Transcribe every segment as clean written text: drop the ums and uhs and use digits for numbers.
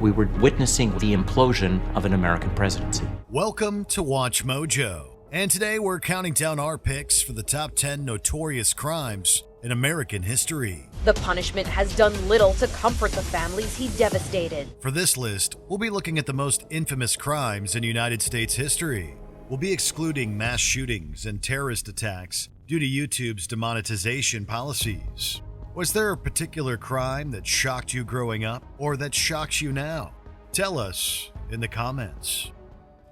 we were witnessing the implosion of an American presidency. Welcome to Watch Mojo. And today we're counting down our picks for the top 10 notorious crimes in American history. The punishment has done little to comfort the families he devastated. For this list, we'll be looking at the most infamous crimes in United States history. We'll be excluding mass shootings and terrorist attacks due to YouTube's demonetization policies. Was there a particular crime that shocked you growing up or that shocks you now? Tell us in the comments.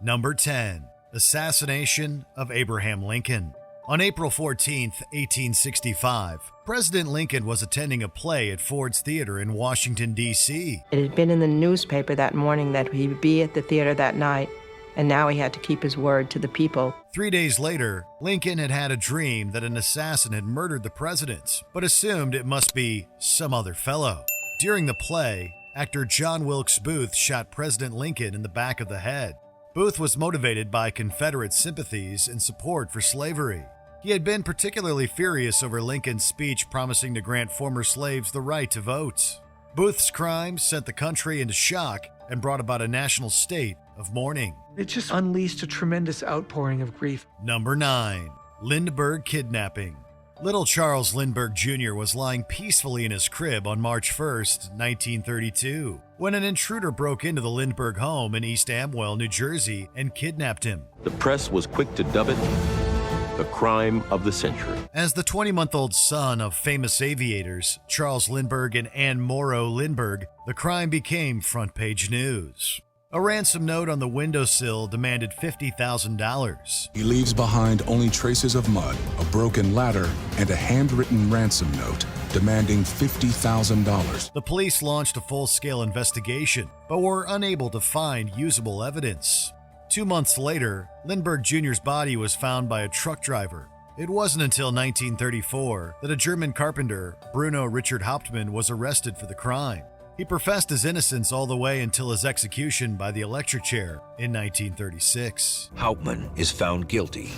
Number 10. Assassination of Abraham Lincoln. On April 14, 1865, President Lincoln was attending a play at Ford's Theater in Washington, D.C. It had been in the newspaper that morning that he would be at the theater that night, and now he had to keep his word to the people. 3 days later, Lincoln had had a dream that an assassin had murdered the president, but assumed it must be some other fellow. During the play, actor John Wilkes Booth shot President Lincoln in the back of the head. Booth was motivated by Confederate sympathies and support for slavery. He had been particularly furious over Lincoln's speech promising to grant former slaves the right to vote. Booth's crime sent the country into shock and brought about a national state of mourning. It just unleashed a tremendous outpouring of grief. Number 9. LINDBERGH kidnapping. Little Charles Lindbergh Jr. was lying peacefully in his crib on March 1, 1932, when an intruder broke into the Lindbergh home in East Amwell, New Jersey, and kidnapped him. The press was quick to dub it the crime of the century. As the 20-month-old son of famous aviators, Charles Lindbergh and Anne Morrow Lindbergh, the crime became front-page news. A ransom note on the windowsill demanded $50,000. He leaves behind only traces of mud, a broken ladder, and a handwritten ransom note demanding $50,000. The police launched a full-scale investigation, but were unable to find usable evidence. 2 months later, Lindbergh Jr.'s body was found by a truck driver. It wasn't until 1934 that a German carpenter, Bruno Richard Hauptmann, was arrested for the crime. He professed his innocence all the way until his execution by the electric chair in 1936. Hauptmann is found guilty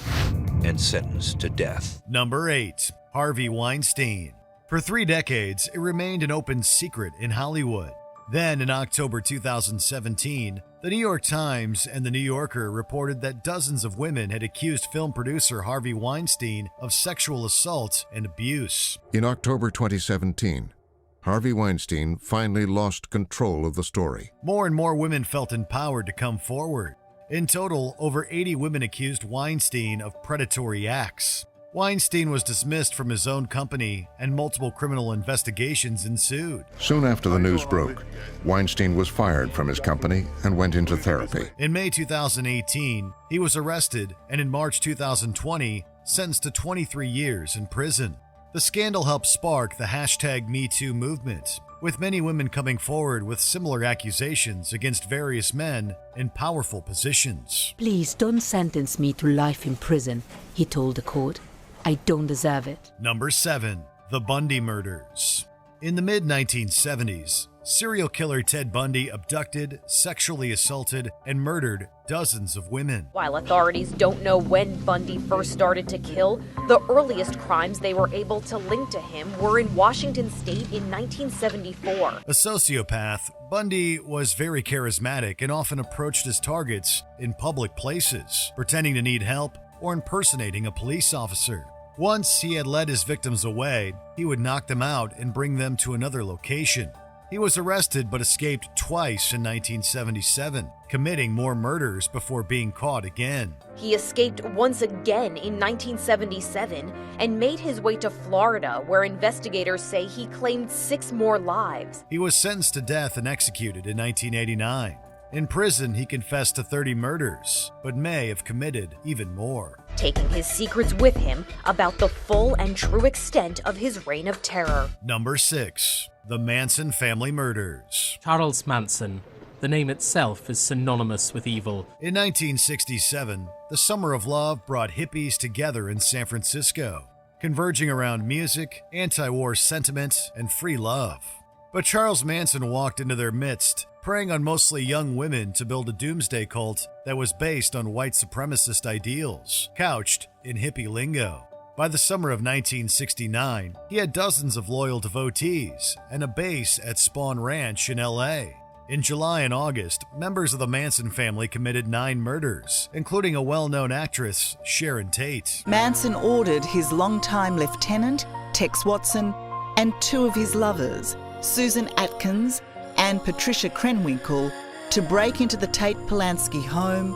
and sentenced to death. Number 8. Harvey Weinstein. For 3 decades, it remained an open secret in Hollywood. Then, in October 2017, the New York Times and the New Yorker reported that dozens of women had accused film producer Harvey Weinstein of sexual assault and abuse. In October 2017, Harvey Weinstein finally lost control of the story. More and more women felt empowered to come forward. In total, over 80 women accused Weinstein of predatory acts. Weinstein was dismissed from his own company, and multiple criminal investigations ensued. Soon after the news broke, Weinstein was fired from his company and went into therapy. In May 2018, he was arrested, and in March 2020, sentenced to 23 years in prison. The scandal helped spark the hashtag #MeToo movement, with many women coming forward with similar accusations against various men in powerful positions. "Please don't sentence me to life in prison," he told the court. "I don't deserve it." Number 7. The Bundy Murders. In the mid-1970s, serial killer Ted Bundy abducted, sexually assaulted, and murdered dozens of women. While authorities don't know when Bundy first started to kill, the earliest crimes they were able to link to him were in Washington state in 1974. A sociopath, Bundy was very charismatic and often approached his targets in public places, pretending to need help or impersonating a police officer. Once he had led his victims away, he would knock them out and bring them to another location. He was arrested but escaped twice in 1977, committing more murders before being caught again. He escaped once again in 1977 and made his way to Florida, where investigators say he claimed 6 more lives. He was sentenced to death and executed in 1989. In prison, he confessed to 30 murders, but may have committed even more, taking his secrets with him about the full and true extent of his reign of terror. Number 6. The Manson family murders. Charles Manson. The name itself is synonymous with evil. In 1967, the Summer of Love brought hippies together in San Francisco, converging around music, anti-war sentiment, and free love. But Charles Manson walked into their midst, preying on mostly young women to build a doomsday cult that was based on white supremacist ideals, couched in hippie lingo. By the summer of 1969, he had dozens of loyal devotees and a base at Spawn Ranch in LA. In July and August, members of the Manson family committed 9 murders, including a well-known actress, Sharon Tate. Manson ordered his longtime lieutenant, Tex Watson, and 2 of his lovers, Susan Atkins and Patricia Krenwinkel, to break into the Tate-Polanski home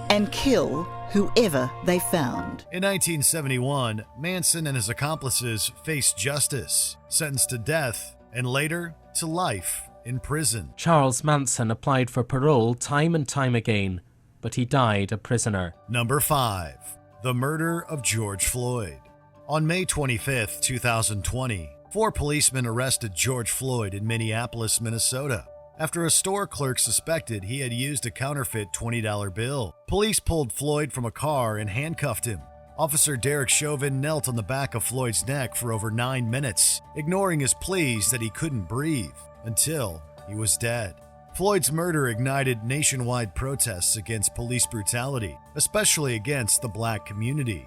and kill whoever they found. In 1971, Manson and his accomplices faced justice, sentenced to death, and later to life in prison. Charles Manson applied for parole time and time again, but he died a prisoner. Number 5. The Murder of George Floyd. On May 25, 2020, 4 policemen arrested George Floyd in Minneapolis, Minnesota, after a store clerk suspected he had used a counterfeit $20 bill. Police pulled Floyd from a car and handcuffed him. Officer Derek Chauvin knelt on the back of Floyd's neck for over 9 minutes, ignoring his pleas that he couldn't breathe, until he was dead. Floyd's murder ignited nationwide protests against police brutality, especially against the black community.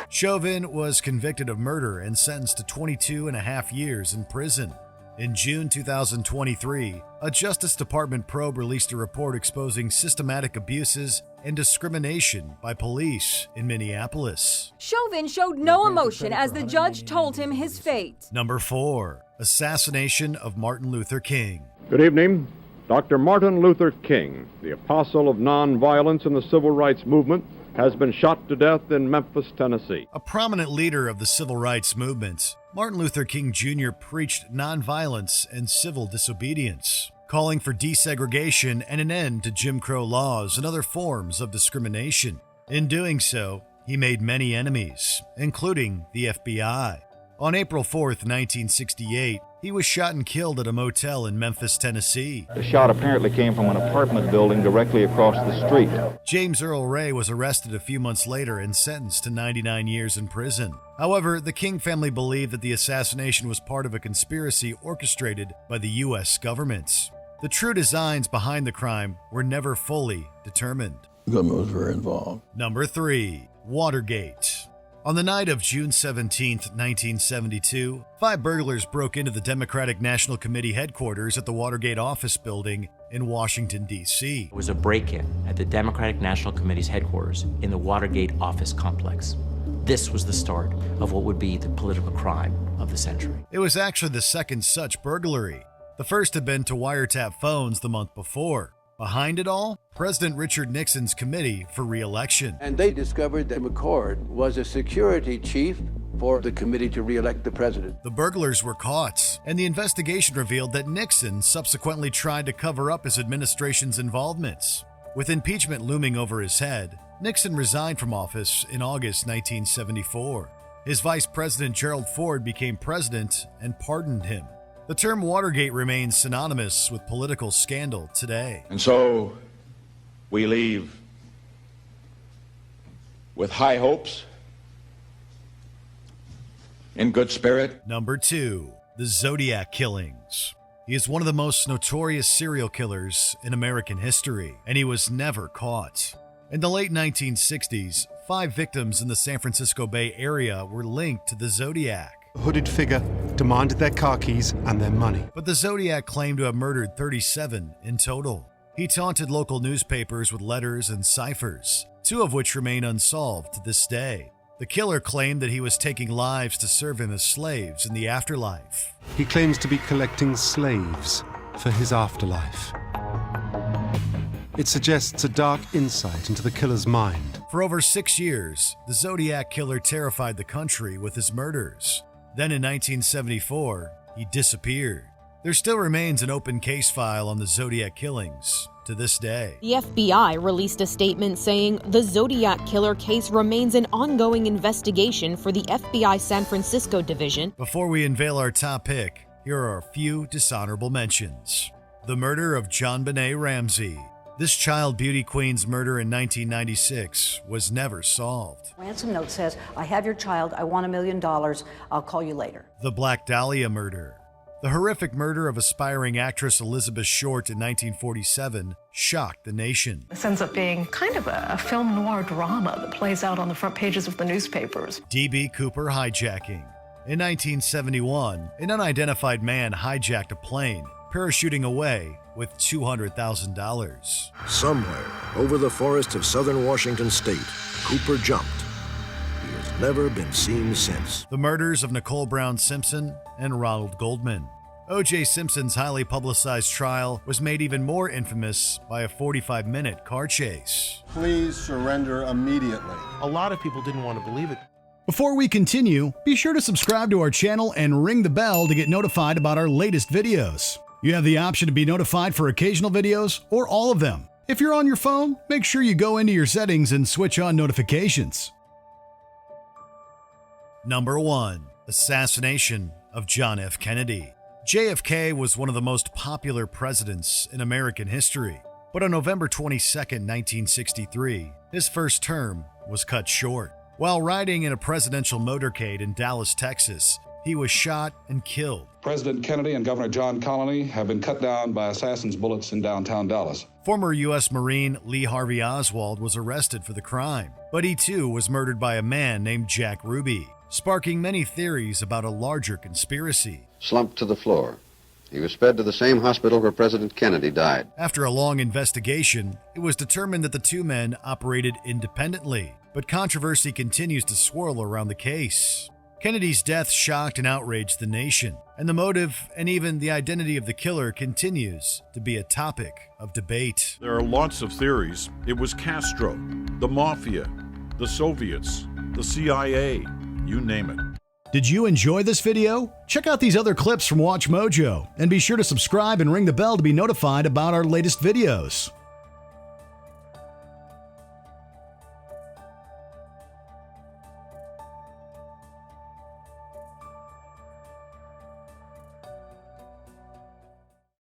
Chauvin was convicted of murder and sentenced to 22.5 years in prison. In June 2023, a Justice Department probe released a report exposing systematic abuses and discrimination by police in Minneapolis. Chauvin showed no emotion as the judge told him his fate. Number 4. Assassination of Martin Luther King. Good evening. Dr. Martin Luther King, the apostle of nonviolence in the civil rights movement, has been shot to death in Memphis, Tennessee. A prominent leader of the civil rights movement, Martin Luther King Jr. preached nonviolence and civil disobedience, calling for desegregation and an end to Jim Crow laws and other forms of discrimination. In doing so, he made many enemies, including the FBI. On April 4th, 1968, he was shot and killed at a motel in Memphis, Tennessee. The shot apparently came from an apartment building directly across the street. James Earl Ray was arrested a few months later and sentenced to 99 years in prison. However, the King family believed that the assassination was part of a conspiracy orchestrated by the U.S. government. The true designs behind the crime were never fully determined. The government was very involved. Number 3. Watergate. On the night of June 17, 1972, 5 burglars broke into the Democratic National Committee headquarters at the Watergate office building in Washington, D.C. It was a break-in at the Democratic National Committee's headquarters in the Watergate office complex. This was the start of what would be the political crime of the century. It was actually the second such burglary. The first had been to wiretap phones the month before. Behind it all, President Richard Nixon's committee for re-election. And they discovered that McCord was a security chief for the committee to re-elect the president. The burglars were caught, and the investigation revealed that Nixon subsequently tried to cover up his administration's involvements. With impeachment looming over his head, Nixon resigned from office in August 1974. His vice president Gerald Ford became president and pardoned him. The term Watergate remains synonymous with political scandal today. And so we leave with high hopes, in good spirit. Number 2. The Zodiac killings. He is one of the most notorious serial killers in American history, and he was never caught. In the late 1960s, 5 victims in the San Francisco Bay Area were linked to the Zodiac. A hooded figure demanded their car keys and their money. But the Zodiac claimed to have murdered 37 in total. He taunted local newspapers with letters and ciphers, 2 of which remain unsolved to this day. The killer claimed that he was taking lives to serve him as slaves in the afterlife. He claims to be collecting slaves for his afterlife. It suggests a dark insight into the killer's mind. For over 6 years, the Zodiac killer terrified the country with his murders. Then in 1974, he disappeared. There still remains an open case file on the Zodiac killings to this day. The FBI released a statement saying the Zodiac killer case remains an ongoing investigation for the FBI San Francisco division. Before we unveil our top pick, here are a few dishonorable mentions. The murder of JonBenet Ramsey. This child beauty queen's murder in 1996 was never solved. Ransom note says, I have your child, I want $1 million, I'll call you later. The Black Dahlia murder. The horrific murder of aspiring actress Elizabeth Short in 1947 shocked the nation. This ends up being kind of a film noir drama that plays out on the front pages of the newspapers. D.B. Cooper hijacking. In 1971, an unidentified man hijacked a plane, parachuting away with $200,000. Somewhere over the forests of southern Washington state, Cooper jumped. He has never been seen since. The murders of Nicole Brown Simpson and Ronald Goldman. O.J. Simpson's highly publicized trial was made even more infamous by a 45-minute car chase. Please surrender immediately. A lot of people didn't want to believe it. Before we continue, be sure to subscribe to our channel and ring the bell to get notified about our latest videos. You have the option to be notified for occasional videos or all of them. If you're on your phone, make sure you go into your settings and switch on notifications. Number 1. Assassination of John F. Kennedy. JFK was one of the most popular presidents in American history, but on November 22, 1963, his first term was cut short. While riding in a presidential motorcade in Dallas, Texas, he was shot and killed. President Kennedy and Governor John Connally have been cut down by assassins' bullets in downtown Dallas. Former U.S. Marine Lee Harvey Oswald was arrested for the crime, but he too was murdered by a man named Jack Ruby, sparking many theories about a larger conspiracy. Slumped to the floor. He was sped to the same hospital where President Kennedy died. After a long investigation, it was determined that the two men operated independently, but controversy continues to swirl around the case. Kennedy's death shocked and outraged the nation, and the motive and even the identity of the killer continues to be a topic of debate. There are lots of theories. It was Castro, the Mafia, the Soviets, the CIA, you name it. Did you enjoy this video? Check out these other clips from WatchMojo, and be sure to subscribe and ring the bell to be notified about our latest videos.